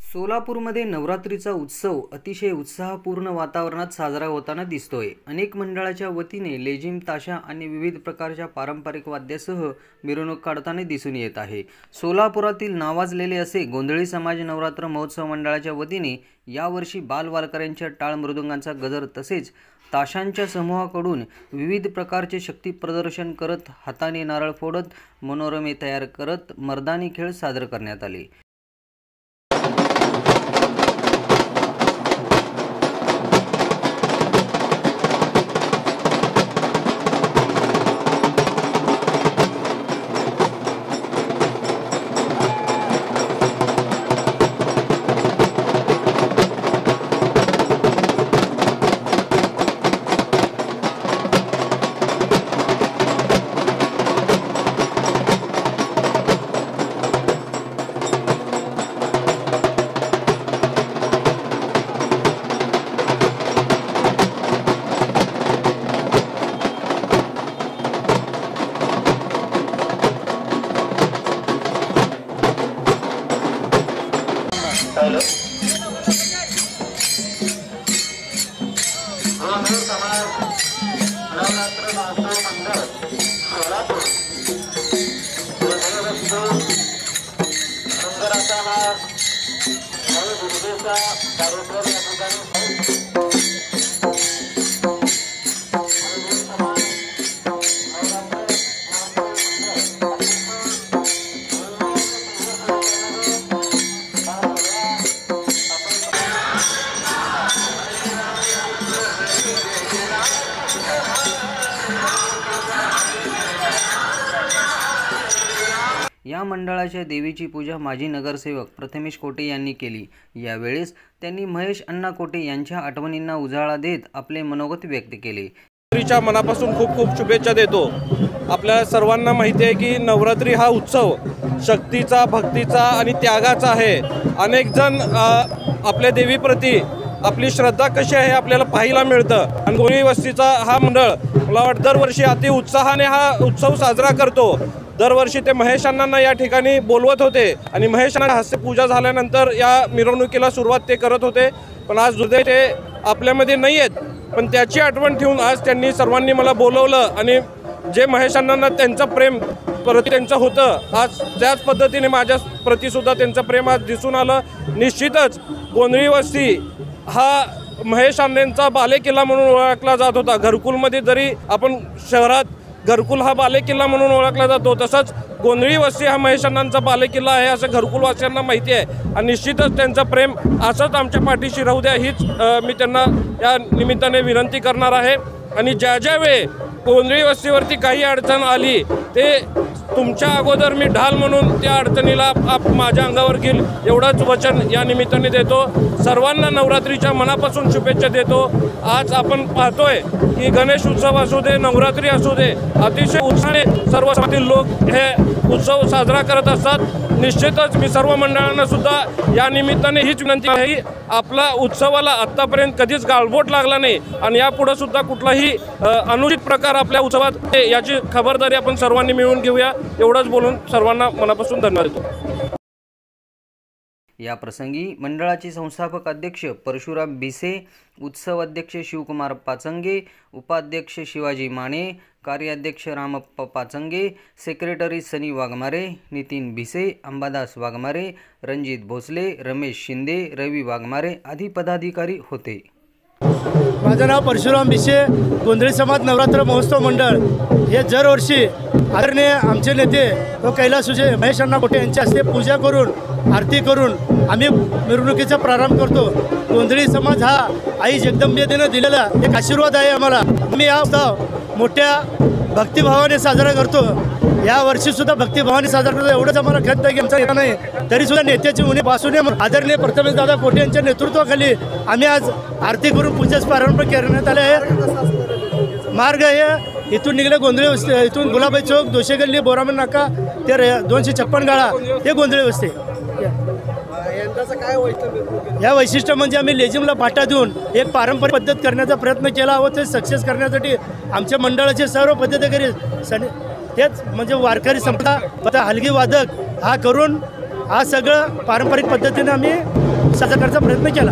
सोलापूरमध्ये नवरात्रीचा उत्सव अतिशय उत्साहपूर्ण वातावरणात साजरा होताना दिसतोय। अनेक मंडळाच्या वतीने लेझिम, ताशा आणि विविध प्रकारच्या पारंपरिक वाद्यासह मिरवणूक काढताना दिसून येत आहे। सोलापुरातील नावाजलेले असे गोंधळी समाज नवरात्र महोत्सव मंडळाच्या वतीने यावर्षी बालवारकऱ्यांच्या टाळ मृदुंगांचा गजर तसेच ताशांच्या समूहाकडून विविध प्रकारचे शक्ती प्रदर्शन करत, हाताने नारळ फोडत, मनोरमे तयार करत मर्दानी खेळ सादर करण्यात आले। हेलो गोंधळी समाज नवरात्र महोत्सव मंडळ सोलापूर सुंदराचा हा नवी दुर्गेचा कार्यक्रम या ठिकाणी या मंडळाच्या देवीची पूजा माजी नगरसेवक प्रथमेश कोटे यांनी केली। यावेळेस त्यांनी महेश अण्णा कोटे यांच्या आठवणींना उजाळा देत आपले मनोगत व्यक्त केले। नवरात्रीच्या मनापासून खूप खूप शुभेच्छा देतो। आपल्या सर्वांना माहिती आहे की नवरात्री हा उत्सव शक्तीचा, भक्तीचा आणि त्यागाचा आहे। अनेक जण आपल्या देवीप्रती आपली श्रद्धा कशी आहे आपल्याला पाहायला मिळतं आणि गोंधळी वस्तीचा हा मंडळ मला वाटतं दरवर्षी अति उत्साहाने हा उत्सव साजरा करतो। दरवर्षी ते महेश अण्णांना या ठिकाणी बोलवत होते आणि महेश अण्णा हास्य पूजा झाल्यानंतर या मिरवणुकीला सुरुवात ते करत होते, पण आज दुर्दैव ते आपल्यामध्ये नाही आहेत। पण त्याची आठवण ठेवून आज त्यांनी सर्वांनी मला बोलवलं आणि जे महेश अण्णांना त्यांचं प्रेम प्रति त्यांचं होतं, आज त्याच पद्धतीने माझ्या प्रतिसुद्धा त्यांचं प्रेम आज दिसून आलं। निश्चितच गोंधळी वस्ती हा महेश अण्णांचा बालेकिल्ला म्हणून ओळखला जात होता। घरकुलमध्ये जरी आपण शहरात घरकुल हा बालेकिल्ला म्हणून ओळखला जातो, तसंच गोंधळी वस्ती हा महेश अण्णांचा बालेकिल्ला आहे असं घरकुलवासियांना माहिती आहे आणि निश्चितच त्यांचं प्रेम असंच आमच्या पाठीशी राहू द्या हीच मी त्यांना या निमित्ताने विनंती करणार आहे। आणि ज्या वेळी गोंधळी वस्तीवरती काही अडचण आली ते तुमच्या अगोदर मी ढाल म्हणून त्या अडचणीला माझ्या अंगावर घेईल एवढंच वचन या निमित्ताने देतो। सर्वांना नवरात्रीच्या मनापासून शुभेच्छा देतो। आज आपण पाहतोय की गणेश उत्सव असू दे, नवरात्री असू दे, अतिशय उत्साहाने सर्व समाजातील लोक हे उत्सव साजरा करत असतात। निश्चितच मी सर्व मंडळांना सुद्धा या निमित्ताने हीच विनंती आहे की आपला उत्सवाला आत्तापर्यंत कधीच गाळबोट लागला नाही आणि यापुढे सुद्धा कुठलाही अनुचित प्रकार आपल्या उत्सवात याची खबरदारी आपण सर्वांनी मिळून घेऊया एवढंच बोलून सर्वांना मनापासून धन्यवाद देतो। या प्रसंगी मंडळाचे संस्थापक अध्यक्ष परशुराम भिसे, उत्सव अध्यक्ष शिवकुमार पाचंगे, उपाध्यक्ष शिवाजी माने, कार्याध्यक्ष रामप्पा पाचंगे, सेक्रेटरी सनी वाघमारे, नितीन भिसे, अंबादास वाघमारे, रणजित भोसले, रमेश शिंदे, रवी वाघमारे आदी पदाधिकारी होते। माझं नाव परशुराम भिसे, गोंधळी समाज नवरात्र महोत्सव मंडळ हे दरवर्षी आदरणीय आमचे नेते व कैलास सुजे महेश अण्णा कोटे यांच्या हस्ते पूजा करून आरती करून आम्ही मिरवणुकीचा प्रारंभ करतो। गोंधळी समाज हा आई जगदंबेनं दिलेला एक आशीर्वाद आहे आम्हाला। आम्ही हा उत्सव मोठ्या भक्तिभावाने साजरा करतो। या वर्षी सुद्धा भक्तिभावाने साजरा करतो एवढंच आम्हाला खंत आहे की आमचा येता नाही तरी सुद्धा नेत्याची उणी पासून आदरणीय प्रथमेश दादा कोटे यांच्या नेतृत्वाखाली आम्ही आज आरती करून पूजेस प्रारंभ करण्यात आले आहे। मार्ग हे इथून निघले गोंधळी वस्ती, इथून गुलाबाई चौक, दोषे गल्ली, बोरामन नाका ते 256 गाळा हे गोंधळी वस्ती। या वैशिष्ट्य म्हणजे आम्ही लेझिमला फाटा देऊन एक पारंपरिक पद्धत करण्याचा प्रयत्न केला व ते सक्सेस करण्यासाठी आमच्या मंडळाचे सर्व पदाधिकारी तेच म्हणजे वारकरी संपदा हलगी वादक हा करून हा सगळं पारंपरिक पद्धतीनं आम्ही साजरा करण्याचा प्रयत्न केला.